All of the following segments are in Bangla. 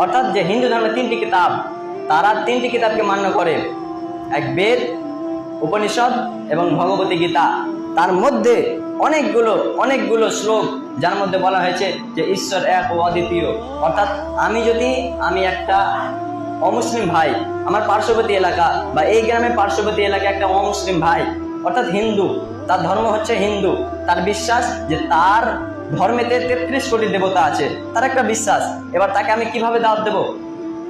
অর্থাৎ যে হিন্দু ধর্মের তিনটি কিতাব, তারা তিনটি কিতাবকে মান্য করে, এক বেদ, উপনিষদ এবং ভগবতী গীতা। তার মধ্যে অনেকগুলো শ্লোক যার মধ্যে বলা হয়েছে যে ঈশ্বর এক ও অদ্বিতীয়। অর্থাৎ আমি একটা অমুসলিম ভাই, আমার পার্শ্ববর্তী এলাকা বা এই গ্রামের পার্শ্ববর্তী এলাকায় একটা অমুসলিম ভাই, অর্থাৎ হিন্দু, তার ধর্ম হচ্ছে হিন্দু, তার বিশ্বাস যে তার ধর্মেতে 33 কোটি দেবতা আছে, তার একটা বিশ্বাস। এবার তাকে আমি কিভাবে দাওয়াত দেব?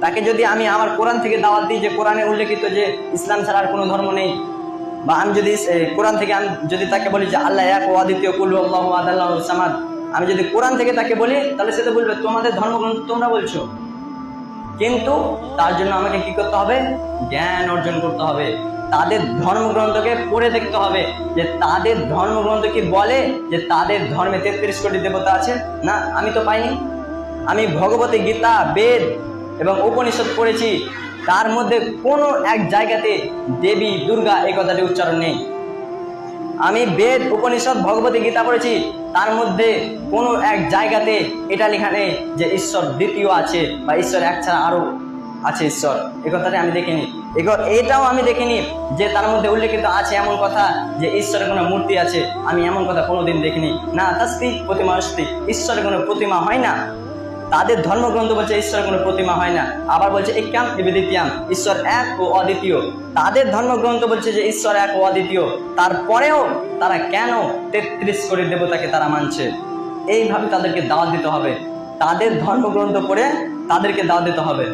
তাকে যদি আমি আমার কোরআন থেকে দাওয়াত দিই যে কোরআনে উল্লেখিত যে ইসলাম ছাড়া আর কোনো ধর্ম নেই, বা আমি যদি কোরআন থেকে আমি যদি তাকে বলি যে আল্লাহ এক ও অদ্বিতীয় কুল আল্লাহু আহাদ আল্লাহুস সামাদ, আমি যদি কোরআন থেকে তাকে বলি, তাহলে সে তো বলবে তোমাদের ধর্মগ্রন্থ তোমরা বলছো। কিন্তু তার জন্য আমাকে কি করতে হবে? জ্ঞান অর্জন করতে হবে, তাদের ধর্মগ্রন্থকে পড়ে দেখতে হবে যে তাদের ধর্মগ্রন্থ কি বলে যে তাদের ধর্মে 33 কোটি দেবতা আছে। না, আমি তো পাইনি। আমি ভগবতী গীতা, বেদ এবং উপনিষদ পড়েছি, তার মধ্যে কোনো এক জায়গাতে দেবী দুর্গা এই কথাটি উচ্চারণ নেই। আমি বেদ, উপনিষদ, ভগবতী গীতা পড়েছি, তার মধ্যে কোনো এক জায়গাতে এটা লেখা নেই যে ঈশ্বর দ্বিতীয় আছে বা ঈশ্বর এক ছাড়া আরো আছে ঈশ্বর, এই কথাটা আমি দেখিনি। এটাও আমি দেখিনি যে তার মধ্যে উল্লেখিত আছে এমন কথা যে ঈশ্বরের কোনো মূর্তি আছে, আমি এমন কথা কোনোদিন দেখিনি। না তাস্তি প্রতিমা অস্তি, ঈশ্বরের কোনো প্রতিমা হয় না। তাদের ধর্মগ্রন্থ বলছে ঈশ্বরের কোনো প্রতিমা হয় না, আবার বলছে এক্যাম দ্বিতীয়াম, ঈশ্বর এক ও অদ্বিতীয়। তাদের ধর্মগ্রন্থ বলছে যে ঈশ্বর এক ও অদ্বিতীয়, তারপরেও তারা কেন 33 কোটি দেবতাকে তারা মানছে? এইভাবে তাদেরকে দাওয়াত দিতে হবে, তাদের ধর্মগ্রন্থ পড়ে তাদেরকে দাওয়াত দিতে হবে।